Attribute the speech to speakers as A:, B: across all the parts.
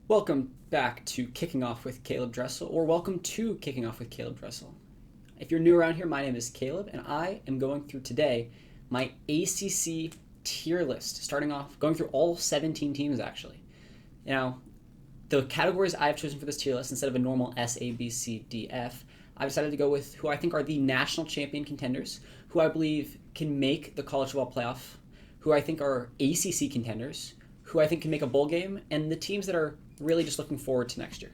A: Welcome back to Kicking Off with Caleb Dressel, or welcome to Kicking Off with Caleb Dressel. If you're new around here, my name is Caleb, and I am going through today my ACC tier list, starting off, going through all 17 teams actually. Now, the categories I've chosen for this tier list, instead of a normal S, A, B, C, D, F, I've decided to go with who I think are the national champion contenders, who I believe can make the college football playoff, who I think are ACC contenders, who I think can make a bowl game, and the teams that are really just looking forward to next year.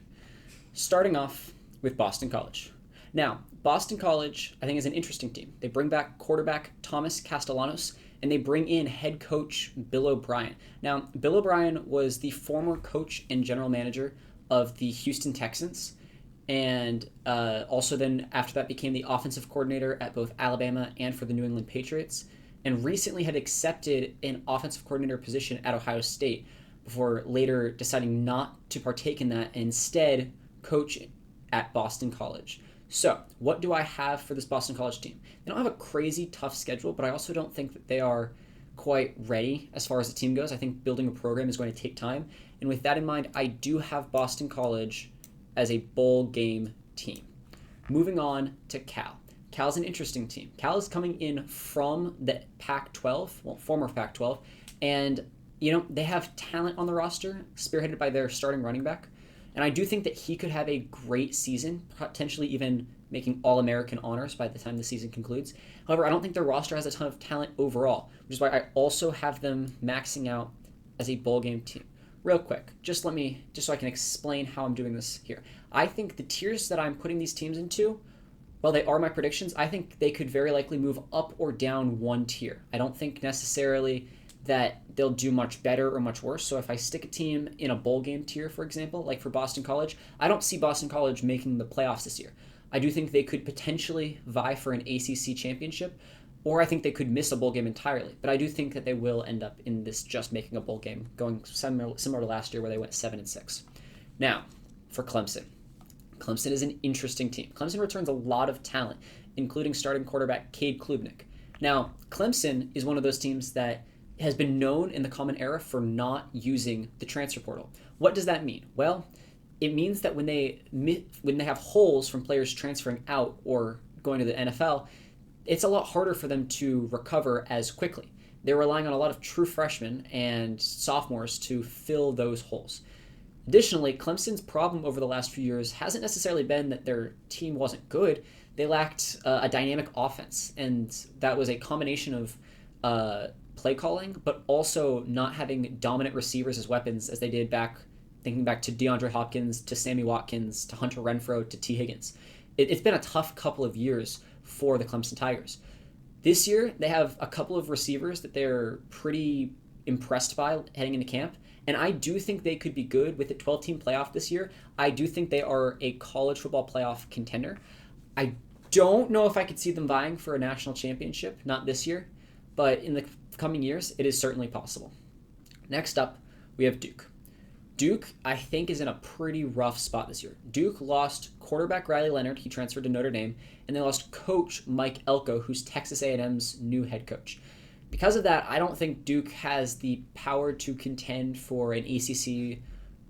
A: Starting off with Boston College. Now, Boston College, I think, is an interesting team. They bring back quarterback Thomas Castellanos, and they bring in head coach Bill O'Brien. Now, Bill O'Brien was the former coach and general manager of the Houston Texans, and also then after that became the offensive coordinator at both Alabama and for the New England Patriots, and recently had accepted an offensive coordinator position at Ohio State before later deciding not to partake in that and instead coach at Boston College. So, what do I have for this Boston College team? They don't have a crazy tough schedule, but I also don't think that they are quite ready as far as the team goes. I think building a program is going to take time. And with that in mind, I do have Boston College as a bowl game team. Moving on to Cal. Cal's an interesting team. Cal is coming in from the Pac-12, well, former Pac-12, and they have talent on the roster, spearheaded by their starting running back. And I do think that he could have a great season, potentially even making All-American honors by the time the season concludes. However, I don't think their roster has a ton of talent overall, which is why I also have them maxing out as a bowl game team. Real quick, just so I can explain how I'm doing this here. I think the tiers that I'm putting these teams into, while they are my predictions, I think they could very likely move up or down one tier. I don't think necessarily that they'll do much better or much worse. So if I stick a team in a bowl game tier, for example, like for Boston College, I don't see Boston College making the playoffs this year. I do think they could potentially vie for an ACC championship, or I think they could miss a bowl game entirely. But I do think that they will end up in this just making a bowl game, going similar to last year where they went 7-6. Now, for Clemson. Clemson is an interesting team. Clemson returns a lot of talent, including starting quarterback Cade Klubnik. Now, Clemson is one of those teams that has been known in the common era for not using the transfer portal. What does that mean? Well, it means that when they have holes from players transferring out or going to the NFL, it's a lot harder for them to recover as quickly. They're relying on a lot of true freshmen and sophomores to fill those holes. Additionally, Clemson's problem over the last few years hasn't necessarily been that their team wasn't good. They lacked a dynamic offense, and that was a combination of play calling, but also not having dominant receivers as weapons as they did thinking back to DeAndre Hopkins, to Sammy Watkins, to Hunter Renfrow, to T. Higgins. It's been a tough couple of years for the Clemson Tigers. This year, they have a couple of receivers that they're pretty impressed by heading into camp, and I do think they could be good with a 12-team playoff this year. I do think they are a college football playoff contender. I don't know if I could see them vying for a national championship, not this year, but in the coming years, it is certainly possible. Next up, we have Duke. Duke, I think, is in a pretty rough spot this year. Duke lost quarterback Riley Leonard, he transferred to Notre Dame, and they lost coach Mike Elko, who's Texas A&M's new head coach. Because of that, I don't think Duke has the power to contend for an ACC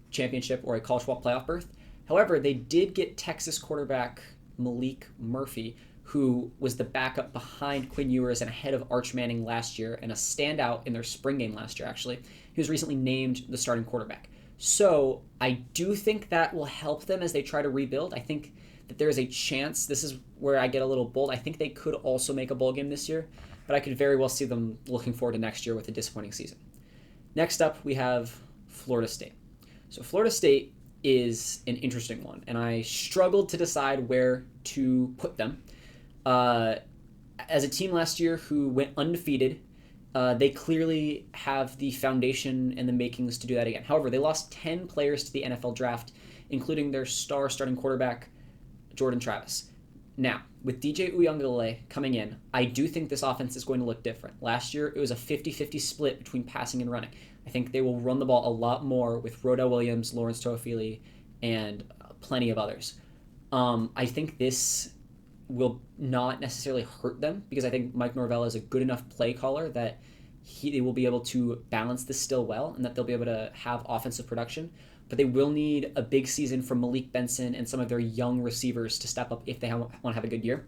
A: championship or a college football playoff berth. However, they did get Texas quarterback Malik Murphy, who was the backup behind Quinn Ewers and ahead of Arch Manning last year, and a standout in their spring game last year, actually. He was recently named the starting quarterback. So I do think that will help them as they try to rebuild. I think that there is a chance, this is where I get a little bold, I think they could also make a bowl game this year, but I could very well see them looking forward to next year with a disappointing season. Next up, we have Florida State. So Florida State is an interesting one, and I struggled to decide where to put them. As a team last year who went undefeated, they clearly have the foundation and the makings to do that again. However, they lost 10 players to the NFL draft, including their star starting quarterback, Jordan Travis. Now, with DJ Uiagalelei coming in, I do think this offense is going to look different. Last year, it was a 50-50 split between passing and running. I think they will run the ball a lot more with Rodell Williams, Lawrence Toafili, and plenty of others. I think this will not necessarily hurt them because I think Mike Norvell is a good enough play caller that they will be able to balance this still well and that they'll be able to have offensive production. but they will need a big season from Malik Benson and some of their young receivers to step up if they want to have a good year.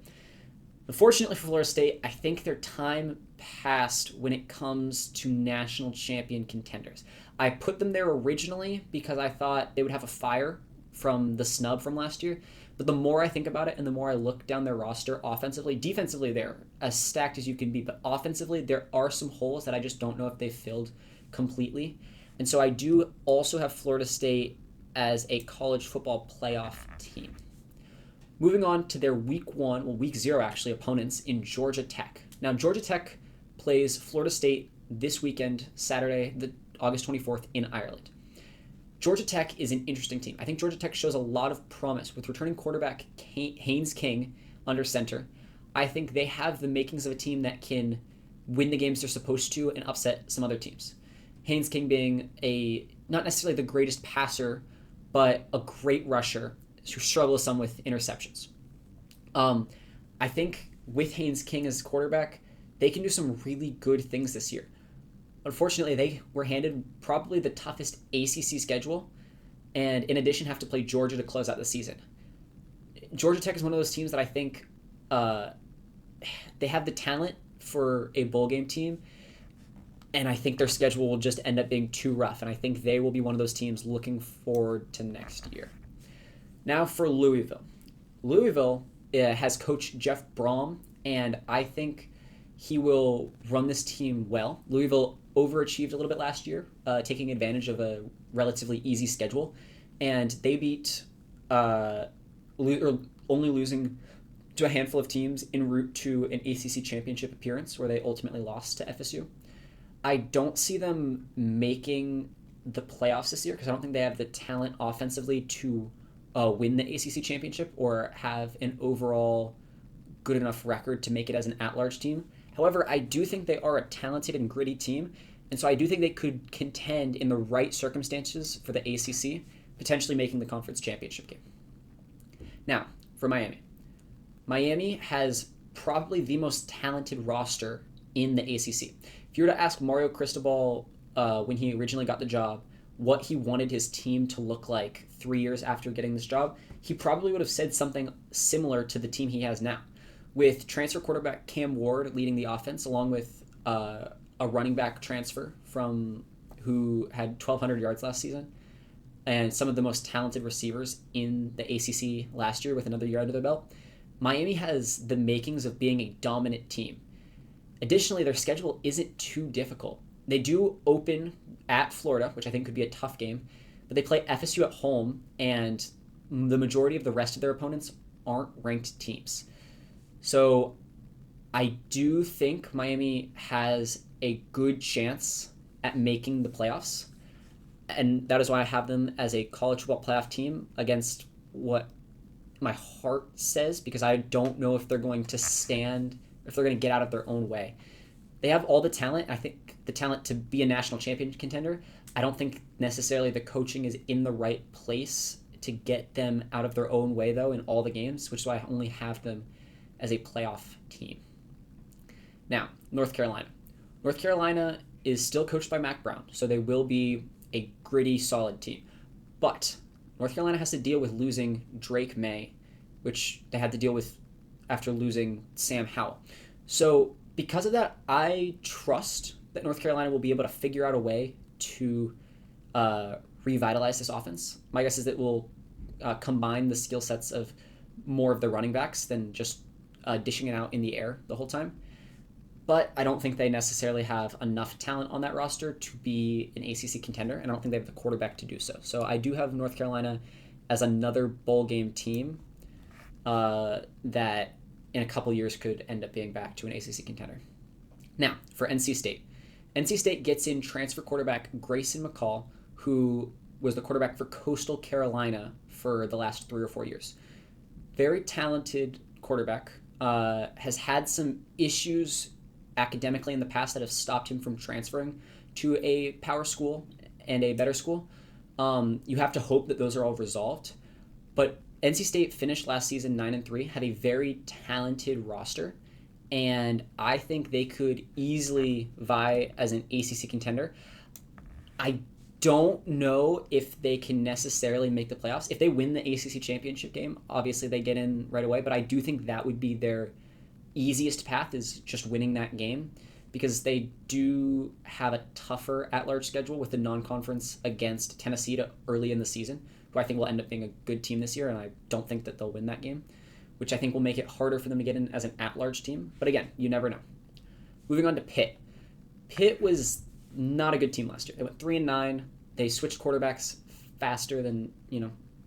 A: Unfortunately for Florida State, I think their time passed when it comes to national champion contenders. I put them there originally because I thought they would have a fire from the snub from last year. But the more I think about it and the more I look down their roster offensively, defensively they're as stacked as you can be, but offensively there are some holes that I just don't know if they've filled completely. And so I do also have Florida State as a college football playoff team. Moving on to their week 0 actually, opponents in Georgia Tech. Now Georgia Tech plays Florida State this weekend, Saturday, August 24th in Ireland. Georgia Tech is an interesting team. I think Georgia Tech shows a lot of promise with returning quarterback Haynes King under center. I think they have the makings of a team that can win the games they're supposed to and upset some other teams. Haynes King being not necessarily the greatest passer, but a great rusher who struggles some with interceptions. I think with Haynes King as quarterback, they can do some really good things this year. Unfortunately, they were handed probably the toughest ACC schedule, and in addition have to play Georgia to close out the season. Georgia Tech is one of those teams that I think they have the talent for a bowl game team, and I think their schedule will just end up being too rough, and I think they will be one of those teams looking forward to next year. Now for Louisville. Louisville has coach Jeff Brom, and I think he will run this team well. Louisville overachieved a little bit last year, taking advantage of a relatively easy schedule, and they beat only losing to a handful of teams en route to an ACC championship appearance where they ultimately lost to FSU. I don't see them making the playoffs this year because I don't think they have the talent offensively to win the ACC championship or have an overall good enough record to make it as an at-large team. However, I do think they are a talented and gritty team, and so I do think they could contend in the right circumstances for the ACC, potentially making the conference championship game. Now, for Miami. Miami has probably the most talented roster in the ACC. If you were to ask Mario Cristobal when he originally got the job what he wanted his team to look like 3 years after getting this job, he probably would have said something similar to the team he has now, with transfer quarterback Cam Ward leading the offense, along with a running back transfer from who had 1,200 yards last season, and some of the most talented receivers in the ACC last year with another year under their belt. Miami has the makings of being a dominant team. Additionally, their schedule isn't too difficult. They do open at Florida, which I think could be a tough game, but they play FSU at home, and the majority of the rest of their opponents aren't ranked teams. So I do think Miami has a good chance at making the playoffs, and that is why I have them as a college football playoff team against what my heart says, because I don't know if they're going to stand, if they're going to get out of their own way. They have all the talent. I think the talent to be a national champion contender. I don't think necessarily the coaching is in the right place to get them out of their own way, though, in all the games, which is why I only have them as a playoff team. Now, North Carolina. North Carolina is still coached by Mac Brown, so they will be a gritty, solid team. But North Carolina has to deal with losing Drake May, which they had to deal with after losing Sam Howell. So because of that, I trust that North Carolina will be able to figure out a way to revitalize this offense. My guess is that we'll combine the skill sets of more of the running backs than just dishing it out in the air the whole time. But I don't think they necessarily have enough talent on that roster to be an ACC contender, and I don't think they have the quarterback to do so. So I do have North Carolina as another bowl game team that in a couple years could end up being back to an ACC contender. Now, for NC State. NC State gets in transfer quarterback Grayson McCall, who was the quarterback for Coastal Carolina for the last 3 or 4 years. Very talented quarterback, has had some issues academically in the past that have stopped him from transferring to a power school and a better school. You have to hope that those are all resolved. But NC State finished last season 9-3, had a very talented roster, and I think they could easily vie as an ACC contender. I don't know if they can necessarily make the playoffs. If they win the ACC championship game, obviously they get in right away, but I do think that would be their easiest path, is just winning that game, because they do have a tougher at-large schedule with the non-conference against Tennessee early in the season, who I think will end up being a good team this year, and I don't think that they'll win that game, which I think will make it harder for them to get in as an at-large team. But again, you never know. Moving on to Pitt. Pitt was not a good team last year. They went 3-9. They switched quarterbacks faster than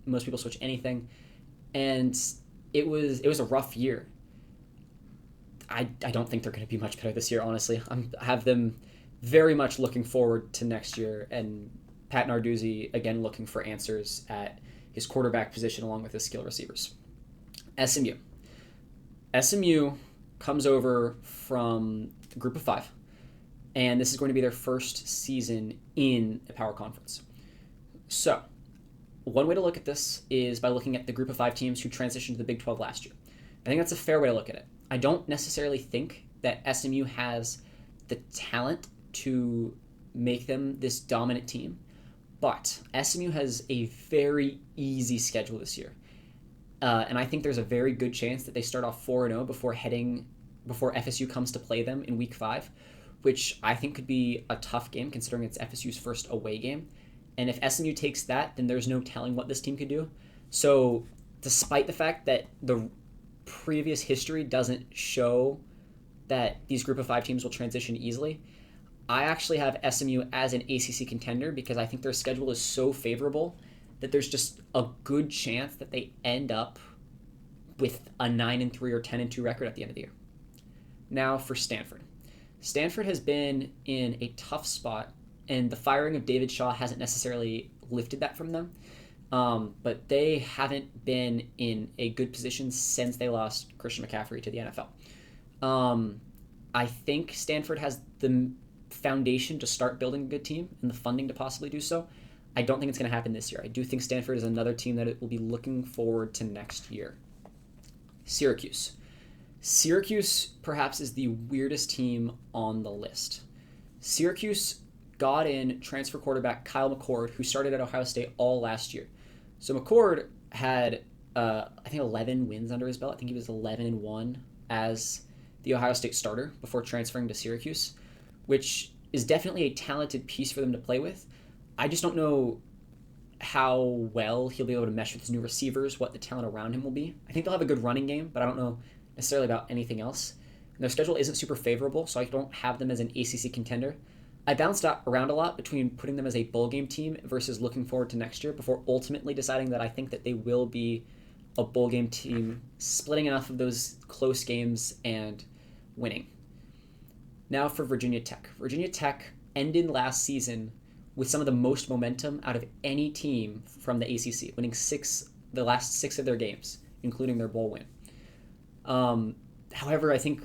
A: most people switch anything, and it was a rough year. I don't think they're going to be much better this year, honestly. I have them very much looking forward to next year, and Pat Narduzzi, again, looking for answers at his quarterback position along with his skill receivers. SMU. SMU comes over from the Group of Five, and this is going to be their first season in a power conference. So, one way to look at this is by looking at the Group of Five teams who transitioned to the Big 12 last year. I think that's a fair way to look at it. I don't necessarily think that SMU has the talent to make them this dominant team, but SMU has a very easy schedule this year. And I think there's a very good chance that they start off 4-0 before FSU comes to play them in Week 5, which I think could be a tough game considering it's FSU's first away game. And if SMU takes that, then there's no telling what this team could do. So despite the fact that the previous history doesn't show that these Group of Five teams will transition easily, I actually have SMU as an ACC contender because I think their schedule is so favorable that there's just a good chance that they end up with a 9-3 or 10-2 record at the end of the year. Now for Stanford. Stanford has been in a tough spot, and the firing of David Shaw hasn't necessarily lifted that from them. But they haven't been in a good position since they lost Christian McCaffrey to the NFL. I think Stanford has the foundation to start building a good team and the funding to possibly do so. I don't think it's going to happen this year. I do think Stanford is another team that it will be looking forward to next year. Syracuse. Syracuse perhaps is the weirdest team on the list. Syracuse got in transfer quarterback Kyle McCord, who started at Ohio State all last year. So McCord had, I think, 11 wins under his belt. I think he was 11-1 as the Ohio State starter before transferring to Syracuse, which is definitely a talented piece for them to play with. I just don't know how well he'll be able to mesh with his new receivers, what the talent around him will be. I think they'll have a good running game, but I don't know necessarily about anything else. And their schedule isn't super favorable, so I don't have them as an ACC contender. I bounced around a lot between putting them as a bowl game team versus looking forward to next year before ultimately deciding that I think that they will be a bowl game team, splitting enough of those close games and winning. Now for Virginia Tech. Virginia Tech ended last season with some of the most momentum out of any team from the ACC, winning the last 6 of their games, including their bowl win. However, I think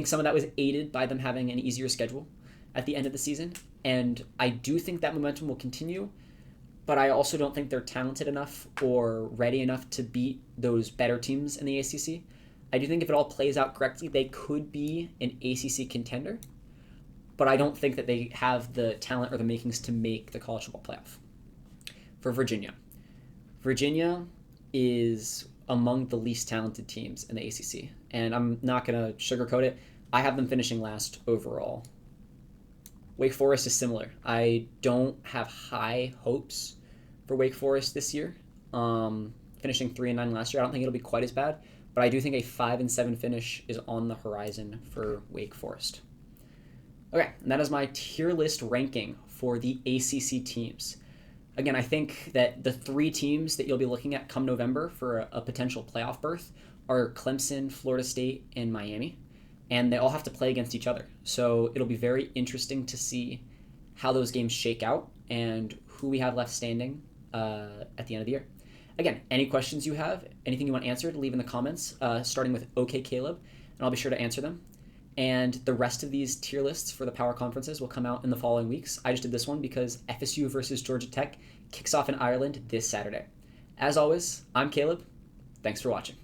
A: some of that was aided by them having an easier schedule at the end of the season, and I do think that momentum will continue, but I also don't think they're talented enough or ready enough to beat those better teams in the ACC. I do think if it all plays out correctly, they could be an ACC contender, but I don't think that they have the talent or the makings to make the college football playoff. For Virginia. Virginia is among the least talented teams in the ACC, and I'm not going to sugarcoat it. I have them finishing last overall. Wake Forest is similar. I don't have high hopes for Wake Forest this year. Finishing 3-9 last year, I don't think it'll be quite as bad, but I do think a 5-7 finish is on the horizon for Wake Forest. Okay, and that is my tier list ranking for the ACC teams. Again, I think that the 3 teams that you'll be looking at come November for a potential playoff berth are Clemson, Florida State, and Miami. And they all have to play against each other. So it'll be very interesting to see how those games shake out and who we have left standing at the end of the year. Again, any questions you have, anything you want answered, leave in the comments, starting with OK Caleb, and I'll be sure to answer them. And the rest of these tier lists for the power conferences will come out in the following weeks. I just did this one because FSU versus Georgia Tech kicks off in Ireland this Saturday. As always, I'm Caleb. Thanks for watching.